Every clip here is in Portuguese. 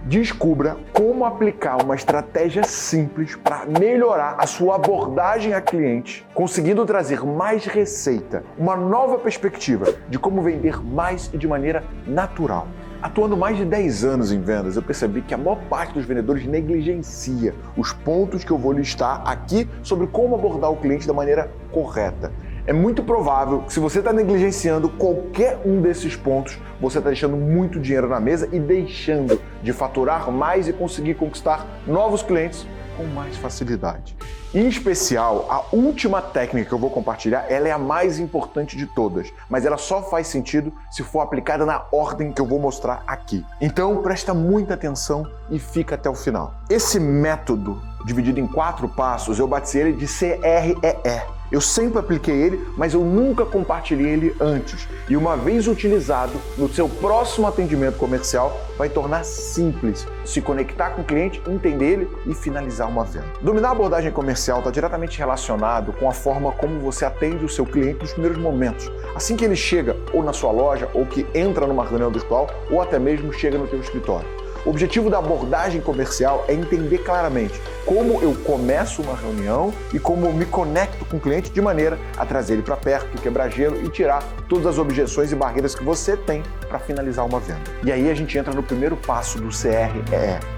Descubra como aplicar uma estratégia simples para melhorar a sua abordagem a cliente, conseguindo trazer mais receita, uma nova perspectiva de como vender mais e de maneira natural. Atuando mais de 10 anos em vendas, eu percebi que a maior parte dos vendedores negligencia os pontos que eu vou listar aqui sobre como abordar o cliente da maneira correta. É muito provável que se você está negligenciando qualquer um desses pontos, você está deixando muito dinheiro na mesa e deixando de faturar mais e conseguir conquistar novos clientes com mais facilidade. Em especial, a última técnica que eu vou compartilhar, ela é a mais importante de todas, mas ela só faz sentido se for aplicada na ordem que eu vou mostrar aqui. Então, presta muita atenção e fica até o final. Esse método, dividido em 4 passos, eu batizei ele de CREE. Eu sempre apliquei ele, mas eu nunca compartilhei ele antes. E uma vez utilizado, no seu próximo atendimento comercial, vai tornar simples se conectar com o cliente, entender ele e finalizar uma venda. Dominar a abordagem comercial está diretamente relacionado com a forma como você atende o seu cliente nos primeiros momentos. Assim que ele chega ou na sua loja, ou que entra numa reunião virtual, ou até mesmo chega no teu escritório. O objetivo da abordagem comercial é entender claramente como eu começo uma reunião e como eu me conecto com o cliente de maneira a trazer ele para perto, quebrar gelo e tirar todas as objeções e barreiras que você tem para finalizar uma venda. E aí a gente entra no primeiro passo do CREE,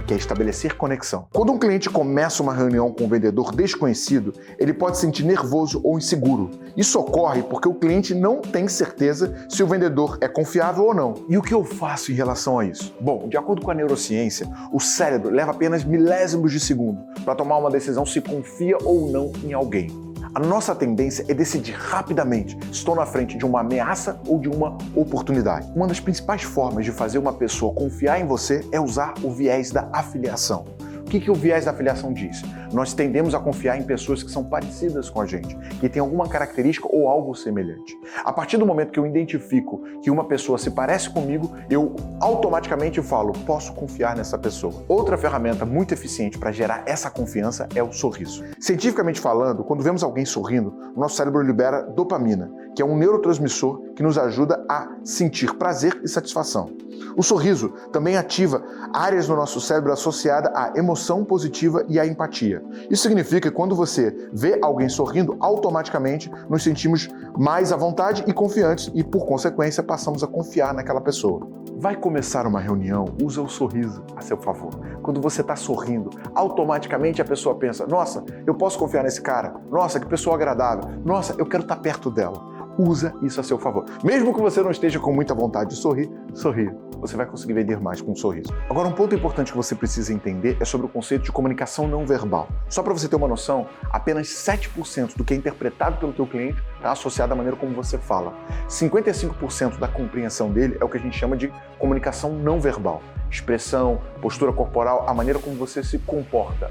que é estabelecer conexão. Quando um cliente começa uma reunião com um vendedor desconhecido, ele pode se sentir nervoso ou inseguro. Isso ocorre porque o cliente não tem certeza se o vendedor é confiável ou não. E o que eu faço em relação a isso? Bom, de acordo com a neurociência, o cérebro leva apenas milésimos de segundo para tomar uma decisão se confia ou não em alguém. A nossa tendência é decidir rapidamente se estou na frente de uma ameaça ou de uma oportunidade. Uma das principais formas de fazer uma pessoa confiar em você é usar o viés da afiliação. O que o viés da afiliação diz? Nós tendemos a confiar em pessoas que são parecidas com a gente, que têm alguma característica ou algo semelhante. A partir do momento que eu identifico que uma pessoa se parece comigo, eu automaticamente falo, posso confiar nessa pessoa. Outra ferramenta muito eficiente para gerar essa confiança é o sorriso. Cientificamente falando, quando vemos alguém sorrindo, o nosso cérebro libera dopamina, que é um neurotransmissor que nos ajuda a sentir prazer e satisfação. O sorriso também ativa áreas no nosso cérebro associadas à emoção positiva e à empatia. Isso significa que quando você vê alguém sorrindo, automaticamente nos sentimos mais à vontade e confiantes e, por consequência, passamos a confiar naquela pessoa. Vai começar uma reunião, usa o sorriso a seu favor. Quando você está sorrindo, automaticamente a pessoa pensa, nossa, eu posso confiar nesse cara? Nossa, que pessoa agradável. Nossa, eu quero estar perto dela. Usa isso a seu favor. Mesmo que você não esteja com muita vontade de sorrir, sorria. Você vai conseguir vender mais com um sorriso. Agora, um ponto importante que você precisa entender é sobre o conceito de comunicação não verbal. Só para você ter uma noção, apenas 7% do que é interpretado pelo teu cliente está associado à maneira como você fala. 55% da compreensão dele é o que a gente chama de comunicação não verbal. Expressão, postura corporal, a maneira como você se comporta.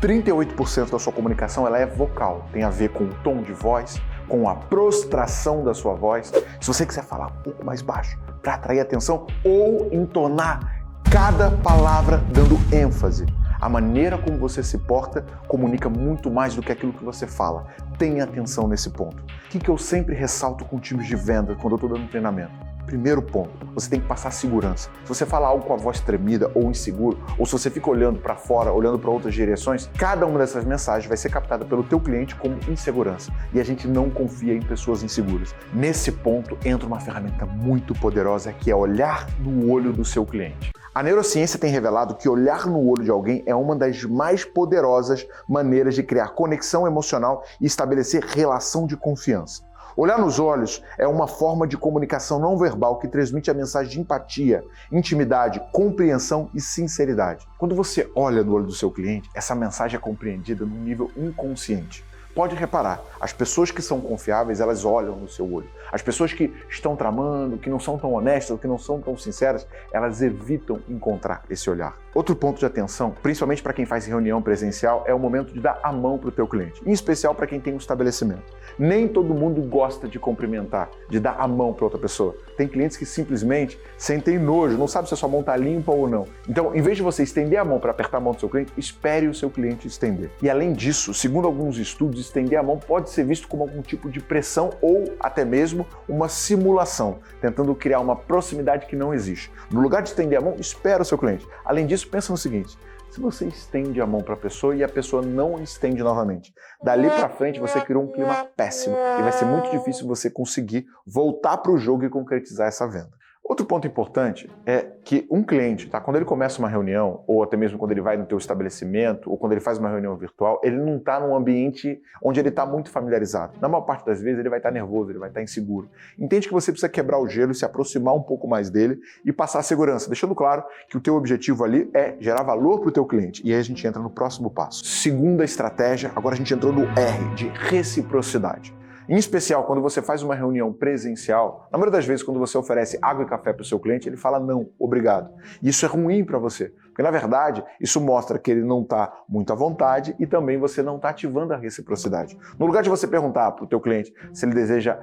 38% da sua comunicação ela é vocal, tem a ver com o tom de voz, com a prostração da sua voz. Se você quiser falar um pouco mais baixo para atrair atenção ou entonar cada palavra dando ênfase, a maneira como você se porta comunica muito mais do que aquilo que você fala. Tenha atenção nesse ponto. O que eu sempre ressalto com times de venda quando eu estou dando treinamento? Primeiro ponto, você tem que passar segurança. Se você fala algo com a voz tremida ou inseguro, ou se você fica olhando para fora, olhando para outras direções, cada uma dessas mensagens vai ser captada pelo teu cliente como insegurança. E a gente não confia em pessoas inseguras. Nesse ponto entra uma ferramenta muito poderosa que é olhar no olho do seu cliente. A neurociência tem revelado que olhar no olho de alguém é uma das mais poderosas maneiras de criar conexão emocional e estabelecer relação de confiança. Olhar nos olhos é uma forma de comunicação não verbal que transmite a mensagem de empatia, intimidade, compreensão e sinceridade. Quando você olha no olho do seu cliente, essa mensagem é compreendida num nível inconsciente. Pode reparar, as pessoas que são confiáveis, elas olham no seu olho. As pessoas que estão tramando, que não são tão honestas, que não são tão sinceras, elas evitam encontrar esse olhar. Outro ponto de atenção, principalmente para quem faz reunião presencial, é o momento de dar a mão para o teu cliente, em especial para quem tem um estabelecimento. Nem todo mundo gosta de cumprimentar, de dar a mão para outra pessoa. Tem clientes que simplesmente sentem nojo, não sabe se a sua mão está limpa ou não. Então, em vez de você estender a mão para apertar a mão do seu cliente, espere o seu cliente estender. E além disso, segundo alguns estudos, estender a mão pode ser visto como algum tipo de pressão ou até mesmo uma simulação, tentando criar uma proximidade que não existe. No lugar de estender a mão, espera o seu cliente. Além disso, isso, pensa no seguinte: se você estende a mão para a pessoa e a pessoa não estende novamente, dali para frente você criou um clima péssimo e vai ser muito difícil você conseguir voltar para o jogo e concretizar essa venda. Outro ponto importante é que um cliente, tá, quando ele começa uma reunião, ou até mesmo quando ele vai no teu estabelecimento, ou quando ele faz uma reunião virtual, ele não está num ambiente onde ele está muito familiarizado. Na maior parte das vezes ele vai estar nervoso, ele vai estar inseguro. Entende que você precisa quebrar o gelo e se aproximar um pouco mais dele e passar segurança, deixando claro que o teu objetivo ali é gerar valor para o teu cliente. E aí a gente entra no próximo passo. Segunda estratégia, agora a gente entrou no R, de reciprocidade. Em especial, quando você faz uma reunião presencial, na maioria das vezes, quando você oferece água e café para o seu cliente, ele fala não, obrigado. E isso é ruim para você, porque na verdade, isso mostra que ele não está muito à vontade e também você não está ativando a reciprocidade. No lugar de você perguntar para o teu cliente se ele deseja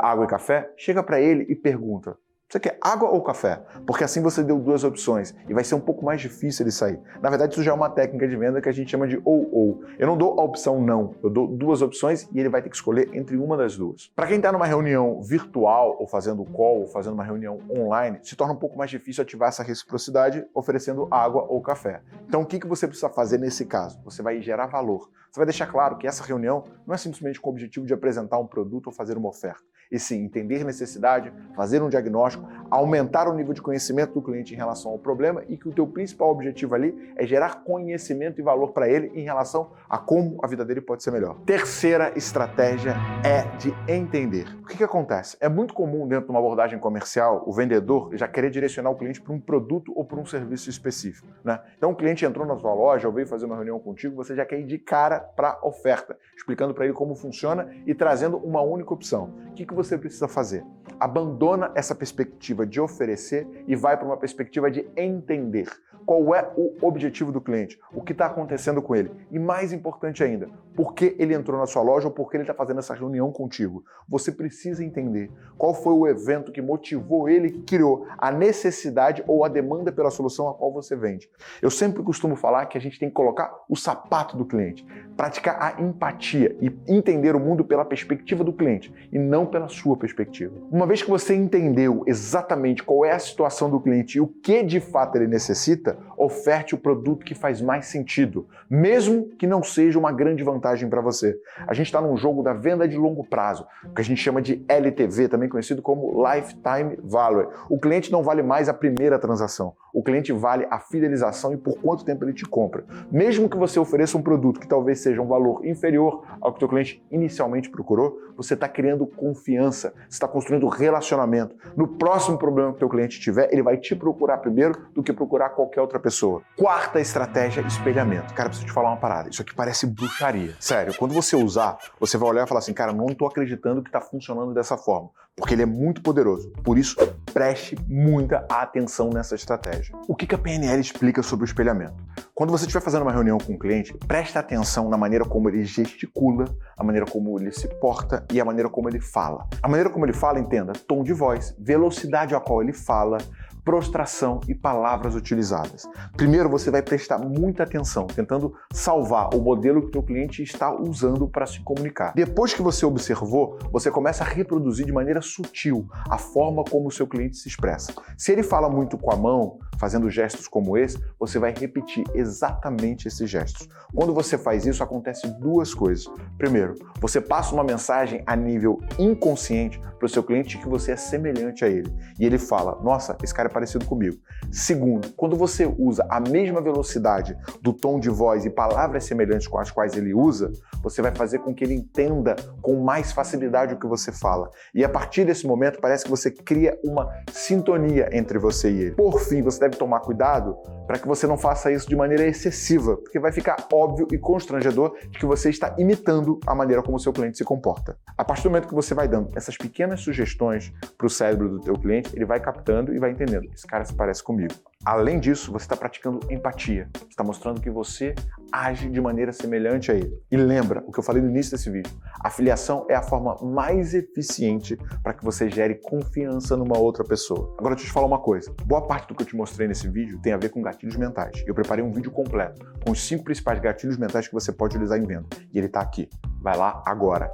água e café, chega para ele e pergunta: você quer água ou café? Porque assim você deu duas opções e vai ser um pouco mais difícil ele sair. Na verdade, isso já é uma técnica de venda que a gente chama de ou. Eu não dou a opção não, eu dou duas opções e ele vai ter que escolher entre uma das duas. Para quem está numa reunião virtual ou fazendo call ou fazendo uma reunião online, se torna um pouco mais difícil ativar essa reciprocidade oferecendo água ou café. Então o que você precisa fazer nesse caso? Você vai gerar valor. Você vai deixar claro que essa reunião não é simplesmente com o objetivo de apresentar um produto ou fazer uma oferta, e sim entender necessidade, fazer um diagnóstico, aumentar o nível de conhecimento do cliente em relação ao problema e que o teu principal objetivo ali é gerar conhecimento e valor para ele em relação a como a vida dele pode ser melhor. Terceira estratégia é de entender. O que acontece? É muito comum dentro de uma abordagem comercial o vendedor já querer direcionar o cliente para um produto ou para um serviço específico, né? Então o cliente entrou na tua loja ou veio fazer uma reunião contigo, você já quer ir de cara para a oferta, explicando para ele como funciona e trazendo uma única opção. O que você precisa fazer? Abandona essa perspectiva de oferecer e vai para uma perspectiva de entender. Qual é o objetivo do cliente? O que está acontecendo com ele? E mais importante ainda, por que ele entrou na sua loja ou por que ele está fazendo essa reunião contigo? Você precisa entender qual foi o evento que motivou ele, que criou a necessidade ou a demanda pela solução a qual você vende. Eu sempre costumo falar que a gente tem que colocar o sapato do cliente, praticar a empatia e entender o mundo pela perspectiva do cliente e não pela sua perspectiva. Uma vez que você entendeu exatamente qual é a situação do cliente e o que de fato ele necessita, oferte o produto que faz mais sentido, mesmo que não seja uma grande vantagem para você. A gente está num jogo da venda de longo prazo, que a gente chama de LTV, também conhecido como Lifetime Value. O cliente não vale mais a primeira transação, o cliente vale a fidelização e por quanto tempo ele te compra. Mesmo que você ofereça um produto que talvez seja um valor inferior ao que o teu cliente inicialmente procurou, você está criando confiança, você está construindo relacionamento. No próximo problema que o teu cliente tiver, ele vai te procurar primeiro do que procurar qualquer outra pessoa. Quarta estratégia, espelhamento. Cara, preciso te falar uma parada. Isso aqui parece bruxaria. Sério, quando você usar, você vai olhar e falar assim, cara, não estou acreditando que está funcionando dessa forma, porque ele é muito poderoso. Por isso, preste muita atenção nessa estratégia. O que a PNL explica sobre o espelhamento? Quando você estiver fazendo uma reunião com um cliente, preste atenção na maneira como ele gesticula, a maneira como ele se porta e a maneira como ele fala. A maneira como ele fala, entenda, tom de voz, velocidade a qual ele fala, prostração e palavras utilizadas. Primeiro, você vai prestar muita atenção, tentando salvar o modelo que o teu cliente está usando para se comunicar. Depois que você observou, você começa a reproduzir de maneira sutil a forma como o seu cliente se expressa. Se ele fala muito com a mão, fazendo gestos como esse, você vai repetir exatamente esses gestos. Quando você faz isso, acontece duas coisas. Primeiro, você passa uma mensagem a nível inconsciente para o seu cliente que você é semelhante a ele. E ele fala, nossa, esse cara é parecido comigo. Segundo, quando você usa a mesma velocidade do tom de voz e palavras semelhantes com as quais ele usa, você vai fazer com que ele entenda com mais facilidade o que você fala. E a partir desse momento, parece que você cria uma sintonia entre você e ele. Por fim, você deve tomar cuidado para que você não faça isso de maneira excessiva, porque vai ficar óbvio e constrangedor de que você está imitando a maneira como o seu cliente se comporta. A partir do momento que você vai dando essas pequenas sugestões para o cérebro do teu cliente, ele vai captando e vai entendendo, esse cara se parece comigo. Além disso, você está praticando empatia. Você está mostrando que você age de maneira semelhante a ele. E lembra o que eu falei no início desse vídeo. A afiliação é a forma mais eficiente para que você gere confiança numa outra pessoa. Agora, deixa eu te falar uma coisa. Boa parte do que eu te mostrei nesse vídeo tem a ver com gatilhos mentais. Eu preparei um vídeo completo com os 5 principais gatilhos mentais que você pode utilizar em venda. E ele está aqui. Vai lá agora